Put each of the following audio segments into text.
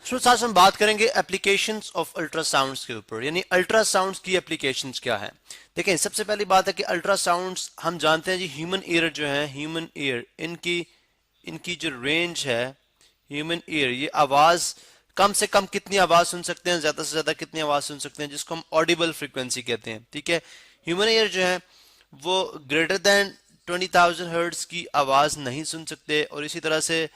Students आज हम बात करेंगे एप्लीकेशंस ऑफ अल्ट्रासाउंड्स के ऊपर, यानी अल्ट्रासाउंड्स की एप्लीकेशंस क्या है। देखें, सबसे पहली बात है कि अल्ट्रासाउंड्स हम जानते हैं जी, ह्यूमन ईयर जो है, ह्यूमन ईयर इनकी इनकी जो रेंज है, ह्यूमन ईयर ये आवाज कम से कम कितनी आवाज सुन सकते हैं, ज्यादा से ज्यादा कितनी आवाज सुन सकते हैं, जिसको हम ऑडिबल फ्रीक्वेंसी कहते हैं। ठीक है, ह्यूमन ईयर जो है वो ग्रेटर देन 20,000 हर्ट्ज की आवाज नहीं सुन सकते, और इसी तरह से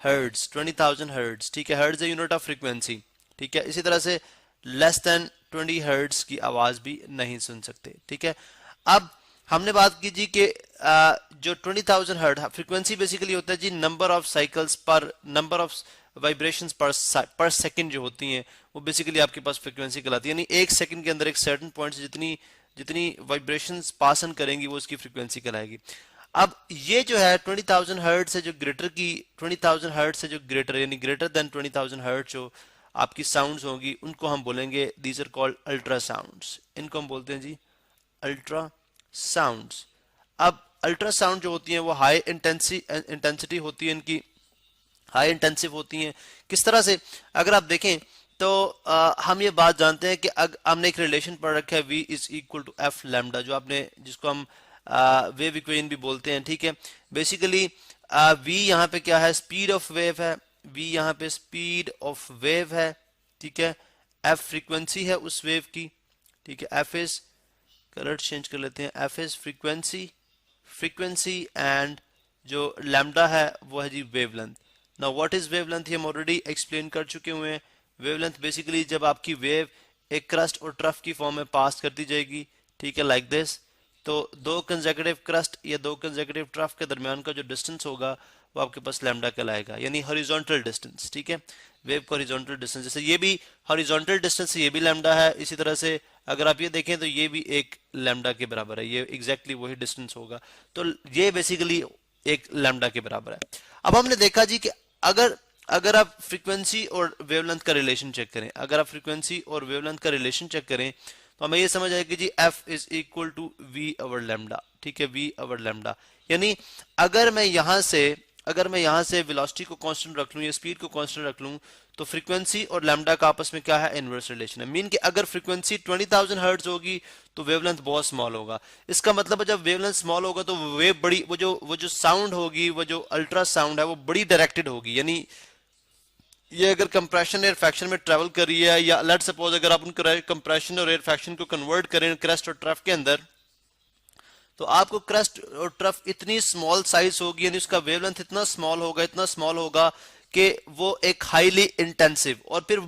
हर्ट्ज 20,000 हर्ट्ज, ठीक है, हर्ट्ज है यूनिट ऑफ फ्रीक्वेंसी। ठीक है, इसी तरह से लेस देन 20 हर्ट्ज की आवाज भी नहीं सुन सकते। ठीक है, अब हमने बात की जी कि जो 20,000 हर्ट्ज फ्रीक्वेंसी बेसिकली होता है जी नंबर ऑफ साइकिल्स पर नंबर ऑफ वाइब्रेशंस पर सेकंड जो होती हैं, वो बेसिकली आपके पास फ्रीक्वेंसी कहलाती है। यानी एक सेकंड के अंदर एक सर्टेन पॉइंट से जितनी जितनी वाइब्रेशंस पासन करेंगी वो उसकी फ्रीक्वेंसी कहलाएगी। अब ये जो है 20,000 हर्ट्ज से जो ग्रेटर की 20,000 हर्ट्ज से जो ग्रेटर यानी ग्रेटर देन 20,000 हर्ट्ज जो आपकी साउंड्स होंगी, उनको हम बोलेंगे दीज आर कॉल्ड अल्ट्रासाउंड्स। इनको हम बोलते हैं जी अल्ट्रा साउंड्स। अब अल्ट्रासाउंड जो होती हैं वो हाई इंटेंसिटी होती है, इनकी हाई इंटेंसिव होती हैं। किस तरह से, अगर आप देखें तो हम ये बात जानते हैं कि हमने एक रिलेशन पढ़ रखा है V is equal to F lambda, जो आपने जिसको हम वेव इक्वेशन भी बोलते हैं। ठीक है, बेसिकली V यहाँ पे क्या है, स्पीड ऑफ वेव है, V यहाँ पे स्पीड ऑफ वेव है। ठीक है, F फ्रीक्वेंसी है उस वेव की। ठीक है, F इज, कलर चेंज कर लेते हैं, F इज फ्रीक्वेंसी एंड जो लैम्डा है वो है जी wavelength. Now what is wavelength, हम ऑलरेडी एक्सप्लेन कर चुके हुए हैं। वेवलेंथ बेसिकली जब आपकी वेव एक क्रस्ट और ट्रफ की फॉर्म में पास करती जाएगी, ठीक है, लाइक दिस, तो दो कंसेक्यूटिव क्रस्ट या दो कंसेक्यूटिव ट्रफ के दरमियान का जो डिस्टेंस होगा वो आपके पास लैम्डा कहलाएगा, यानी हॉरिजॉन्टल डिस्टेंस। ठीक है, वेव का हॉरिजॉन्टल डिस्टेंस, जैसे ये भी हॉरिजॉन्टल डिस्टेंस, ये भी लैम्डा है। इसी तरह से अगर आप ये देखें तो ये भी एक लैम्डा के बराबर है, ये एग्जैक्टली वही डिस्टेंस होगा, तो ये बेसिकली एक लैम्डा के बराबर है। अब हमने देखा जी कि अगर अगर आप फ्रीक्वेंसी और वेवलेंथ का रिलेशन चेक करें, अगर आप फ्रीक्वेंसी और वेवलेंथ का रिलेशन चेक करें तो हमें ये समझ आएगी जी F is equal to V over lambda. ठीक है, V ओवर लैम्डा, यानी अगर मैं यहाँ से वेलोसिटी को कांस्टेंट रख लूं या स्पीड को कांस्टेंट रख लूं, तो फ्रीक्वेंसी और लैम्डा का आपस में क्या है, इनवर्स रिलेशन है। मीन कि अगर फ्रीक्वेंसी 20,000 हर्ट्ज होगी तो वेवलेंथ बहुत स्मॉल होगा। इसका मतलब है जब वेवलेंथ स्मॉल होगा तो वेव बड़ी, वो जो साउंड होगी, वो जो अल्ट्रा साउंड है वो बड़ी डायरेक्टेड होगी। यानी ये अगर कंप्रेशन एयर फ्रैक्शन में ट्रेवल कर रही है, या लेट सपोज अगर आप उनको कंप्रेशन और एयर फ्रैक्शन को कन्वर्ट करें क्रस्ट और ट्रफ के अंदर, तो आपको क्रस्ट और ट्रफ इतनी स्मॉल साइज होगी, यानी उसका वेवलेंथ इतना स्मॉल होगा कि वो एक हाईली इंटेंसिव, और फिर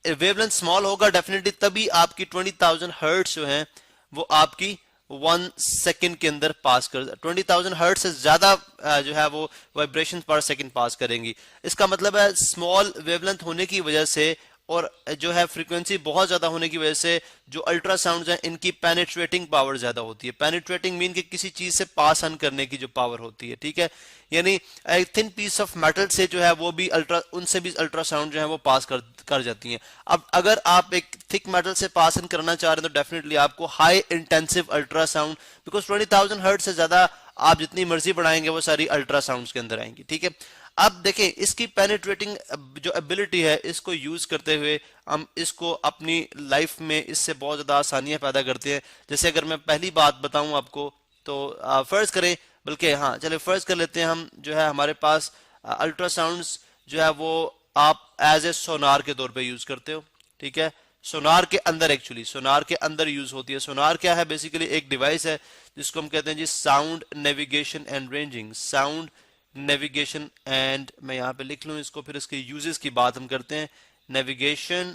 वेवलेंथ स्मॉल होगा डेफिनेटली तभी आपकी 20,000 हर्ट्ज जो है वो आपकी 1 सेकेंड के अंदर पास कर, 20,000 हर्ट्ज से ज्यादा जो है वो वाइब्रेशन पर सेकेंड पास करेंगी। इसका मतलब है स्मॉल वेवलेंथ होने की वजह से और जो है फ्रीक्वेंसी बहुत ज्यादा होने की वजह से जो अल्ट्रासाउंड हैं इनकी पेनिट्रेटिंग पावर ज्यादा होती है। पेनिट्रेटिंग मीन कि किसी चीज से पास ऑन करने की जो पावर होती है। ठीक है, यानी एक थिन पीस ऑफ मेटल से जो है वो भी उनसे भी अल्ट्रासाउंड जो है वो पास कर जाती हैं। अब अगर आप एक थिक मेटल से पास ऑन करना चाह रहे हैं तो डेफिनेटली आपको high intensive ultrasound, because 20,000 hertz से ज्यादा आप जितनी मर्जी बढ़ाएंगे वो सारी अल्ट्रासाउंड्स के अंदर आएंगी। ठीक है, अब देखें इसकी पेनिट्रेटिंग जो एबिलिटी है इसको यूज करते हुए हम इसको अपनी लाइफ में इससे बहुत ज्यादा आसानियां पैदा करते हैं। जैसे अगर मैं पहली बात बताऊं आपको तो फर्ज करें, बल्कि हाँ चले फर्ज कर लेते हैं हम, जो है हमारे पास अल्ट्रासाउंड्स जो है वो आप एज ए सोनार के तौर पे यूज करते हो। ठीक है, सोनार के अंदर, एक्चुअली सोनार के अंदर यूज होती है। सोनार क्या है, बेसिकली एक डिवाइस है जिसको हम कहते हैं जी sound navigation and ranging, sound navigation and, मैं यहाँ पे लिख लूँ इसको, फिर इसके यूजेस की बात हम करते हैं। Navigation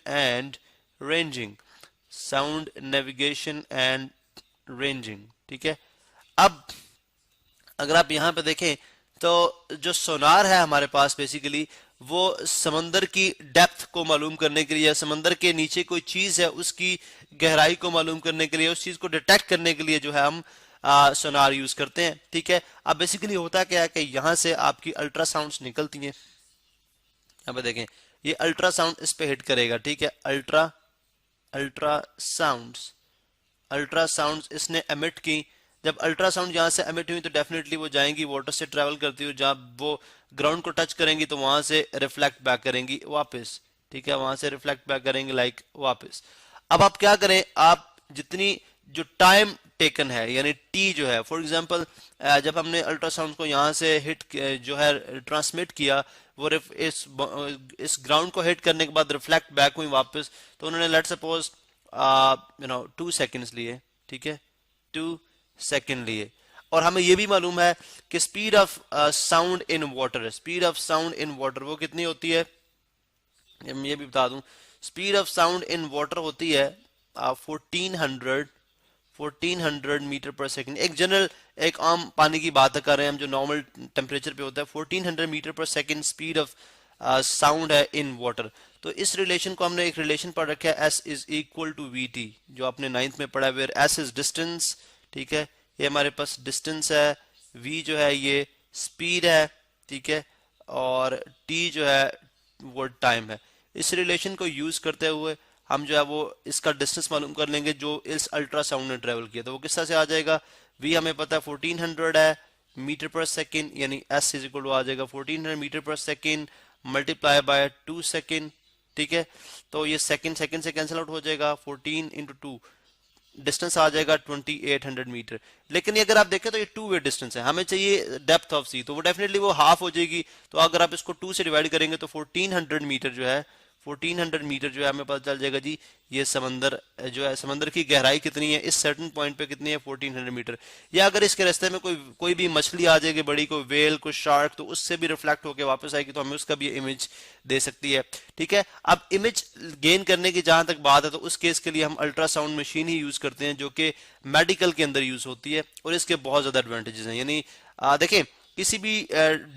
and ranging, sound navigation and ranging. ठीक है, अब अगर आप यहाँ पे देखें तो जो सोनार है हमारे पास बेसिकली वो समंदर की डेप्थ को मालूम करने के लिए, या समंदर के नीचे कोई चीज है उसकी गहराई को मालूम करने के लिए, उस चीज को डिटेक्ट करने के लिए जो है हम सोनार यूज करते हैं। ठीक है, अब बेसिकली होता क्या है कि यहां से आपकी अल्ट्रासाउंड्स निकलती हैं। यहाँ पे देखें ये अल्ट्रासाउंड इस पे हिट करेगा। ठीक है, अल्ट्रासाउंड्स अल्ट्रासाउंड्स इसने एमिट की। जब अल्ट्रासाउंड यहाँ से एमिट हुई तो डेफिनेटली वो जाएंगी वाटर से ट्रेवल करती हुई, जहाँ वो ग्राउंड को टच करेंगी तो वहां से रिफ्लेक्ट बैक करेंगी वापस, ठीक है, वहां से रिफ्लेक्ट बैक करेंगे लाइक वापस। अब आप क्या करें, आप जितनी जो टाइम टेकन है यानी टी जो है, फॉर एग्जांपल जब हमने अल्ट्रासाउंड को यहाँ से हिट जो है ट्रांसमिट किया, वो इस ग्राउंड को हिट करने के बाद रिफ्लेक्ट बैक हुई वापस, तो उन्होंने लेट सपोज 2 सेकेंड्स लिए, ठीक है, 2 सेकेंड लिए। और हमें ये भी मालूम है कि speed of sound in water, speed of sound in water वो कितनी होती है, मैं ये भी बता दूं, speed of sound in water होती है 1400 मीटर पर सेकंड। एक जनरल एक आम पानी की बात कर रहे हैं हम, जो नॉर्मल टेम्परेचर पे होता है, 1400 मीटर पर सेकंड स्पीड ऑफ साउंड है इन वाटर। तो इस रिलेशन को हमने एक रिलेशन पढ़ रखा है, S is equal to VT, जो आपने 9th में पढ़ा है, वेयर S इज डिस्टेंस, ठीक है, ये हमारे पास डिस्टेंस है, V जो है ये स्पीड है, ठीक है, और T जो है वो टाइम है। इस रिलेशन को यूज करते हुए हम जो है वो इसका डिस्टेंस मालूम कर लेंगे जो इस अल्ट्रासाउंड ने ट्रेवल किया, तो वो किस तरह से आ जाएगा, V हमें पता है 1400 है मीटर पर सेकेंड, यानी S इज इक्वल टू आ जाएगा 1400 मीटर पर सेकेंड मल्टीप्लाई बाय 2 सेकेंड, ठीक है, तो ये सेकेंड सेकेंड से कैंसिल आउट हो जाएगा, 14 इंटू 2, डिस्टेंस आ जाएगा 2800 मीटर। लेकिन अगर आप देखें तो ये 2 वे डिस्टेंस है, हमें चाहिए डेप्थ ऑफ सी, तो वो डेफिनेटली वो हाफ हो जाएगी। तो अगर आप इसको 2 से डिवाइड करेंगे तो 1400 मीटर जो है, 1400 मीटर जो है हमें पता चल जाएगा जी ये समंदर जो है, समंदर की गहराई कितनी है इस सर्टेन पॉइंट पे कितनी है, 1400 मीटर। या अगर इसके रास्ते में कोई भी मछली आ जाएगी बड़ी, कोई वेल, कोई शार्क, तो उससे भी रिफ्लेक्ट होकर वापस आएगी, तो हमें उसका भी इमेज दे सकती है, ठीक है। अब इमेज गेन करने की जहां तक बात है, तो उस केस के लिए हम अल्ट्रासाउंड मशीन ही यूज करते हैं, जो कि मेडिकल के अंदर यूज होती है, और इसके बहुत ज्यादा एडवांटेजेस हैं। यानी देखें, किसी भी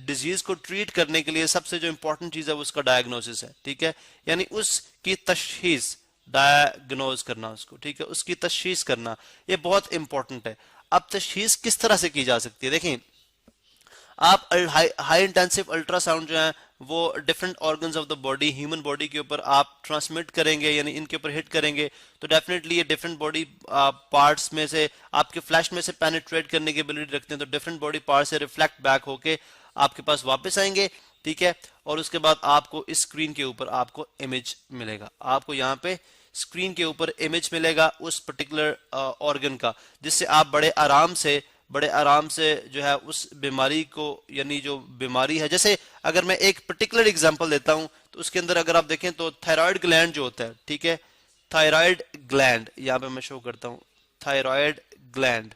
डिजीज को ट्रीट करने के लिए सबसे जो इंपॉर्टेंट चीज है वो उसका डायग्नोसिस है, ठीक है, यानी उसकी तशखीस, डायग्नोज करना उसको, ठीक है, उसकी तशखीस करना, ये बहुत इंपॉर्टेंट है। अब तशखीस किस तरह से की जा सकती है, देखें, आप हाई इंटेंसिव अल्ट्रासाउंड जो है वो different organs of the body, human body के ऊपर आप ट्रांसमिट करेंगे, यानी इनके ऊपर हिट करेंगे, तो डेफिनेटली ये डिफरेंट बॉडी पार्ट्स में से, आपके फ्लैश में से पेनिट्रेट करने की एबिलिटी रखते हैं, तो डिफरेंट बॉडी पार्ट से रिफ्लेक्ट बैक होके आपके पास वापस आएंगे, ठीक है, और उसके बाद आपको इस स्क्रीन के ऊपर आपको इमेज मिलेगा, आपको यहाँ पे स्क्रीन के ऊपर इमेज मिलेगा उस पर्टिकुलर ऑर्गन का, जिससे आप बड़े आराम से जो है उस बीमारी को, यानी जो बीमारी है, जैसे अगर मैं एक पर्टिकुलर एग्जांपल देता हूं, तो उसके अंदर अगर आप देखें तो थायराइड ग्लैंड जो होता है, ठीक है, थायराइड ग्लैंड, यहाँ पे मैं शो करता हूं, थायराइड ग्लैंड,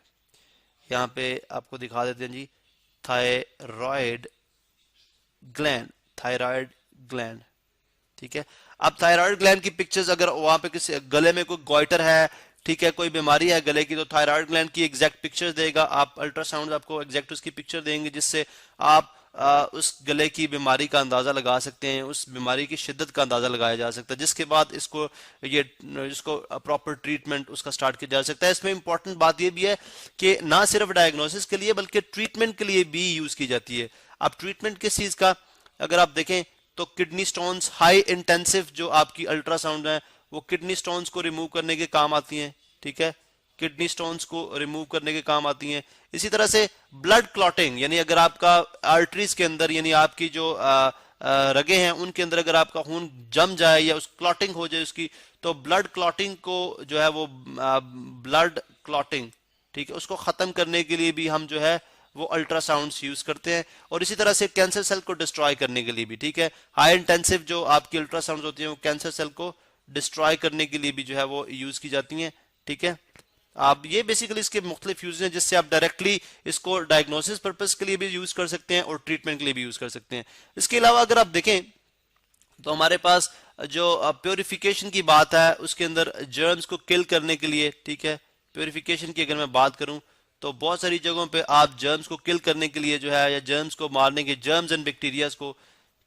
यहाँ पे आपको दिखा देते हैं जी, थायराइड ग्लैंड, थायराइड ग्लैंड, ठीक है। अब थायराइड ग्लैंड की पिक्चर्स, अगर वहां पे किसी गले में कोई गोइटर है, ठीक है, कोई बीमारी है गले की, तो थायराइड ग्लैंड की एग्जैक्ट पिक्चर्स देगा, आप अल्ट्रासाउंड आपको एग्जैक्ट उसकी पिक्चर देंगे, जिससे आप उस गले की बीमारी का अंदाजा लगा सकते हैं, उस बीमारी की शिद्दत का अंदाजा लगाया जा सकता है, जिसके बाद इसको प्रॉपर ट्रीटमेंट उसका स्टार्ट किया जा सकता है। इसमें इंपॉर्टेंट बात यह भी है कि ना सिर्फ डायग्नोसिस के लिए बल्कि ट्रीटमेंट के लिए भी यूज की जाती है। अब ट्रीटमेंट किस चीज का अगर आप देखें तो किडनी स्टोन्स, हाई इंटेंसिव जो आपकी अल्ट्रासाउंड है वो किडनी स्टोन्स को रिमूव करने के काम आती हैं, ठीक है, किडनी स्टोन्स को रिमूव करने के काम आती हैं। इसी तरह से ब्लड क्लॉटिंग, यानी अगर आपका आर्टरीज के अंदर, यानी आपकी जो रगे हैं उनके अंदर अगर आपका खून जम जाए या उस क्लॉटिंग हो जाए उसकी, तो ब्लड क्लॉटिंग को जो है वो ब्लड क्लॉटिंग, ठीक है, उसको खत्म करने के लिए भी हम जो है वो अल्ट्रासाउंड्स यूज करते हैं। और इसी तरह से कैंसर सेल को डिस्ट्रॉय करने के लिए भी, ठीक है, हाई इंटेंसिव जो आपकी अल्ट्रासाउंड्स होती हैं वो कैंसर सेल को डिस्ट्रॉय करने के लिए भी जो है वो यूज की जाती हैं, ठीक है। आप ये बेसिकली इसके मुख्तलिफ यूज हैं, जिससे आप डायरेक्टली इसको डायग्नोसिस पर्पस के लिए भी यूज कर सकते हैं और ट्रीटमेंट के लिए भी यूज कर सकते हैं। इसके अलावा अगर आप देखें तो हमारे पास जो प्योरिफिकेशन की बात है उसके अंदर जर्म्स को किल करने के लिए, ठीक है, प्योरिफिकेशन की अगर मैं बात करूं तो बहुत सारी जगहों पे आप जर्म्स को किल करने के लिए जो है, या जर्म्स को मारने के, जर्म्स एंड बैक्टीरिया को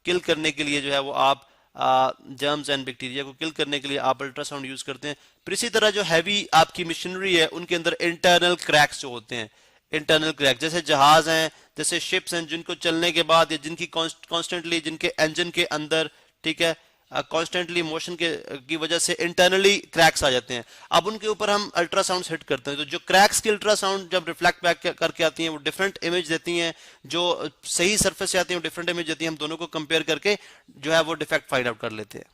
किल करने के लिए जो है वो आप जर्म्स एंड बैक्टीरिया को किल करने के लिए आप अल्ट्रासाउंड यूज करते हैं। फिर इसी तरह जो हैवी आपकी मशीनरी है उनके अंदर इंटरनल क्रैक्स जो होते हैं, इंटरनल क्रैक, जैसे जहाज हैं, जैसे शिप्स हैं, जिनको चलने के बाद या जिनकी कॉन्स्टेंटली जिनके इंजन के अंदर, ठीक है, कॉन्स्टेंटली मोशन के की वजह से इंटरनली क्रैक्स आ जाते हैं। अब उनके ऊपर हम अल्ट्रासाउंड हिट करते हैं, तो जो क्रैक्स की अल्ट्रासाउंड जब रिफ्लेक्ट बैक करके आती हैं वो डिफरेंट इमेज देती हैं, जो सही सरफेस से आती हैं वो डिफरेंट इमेज देती हैं। हम दोनों को कंपेयर करके जो है वो डिफेक्ट फाइंड आउट कर लेते हैं।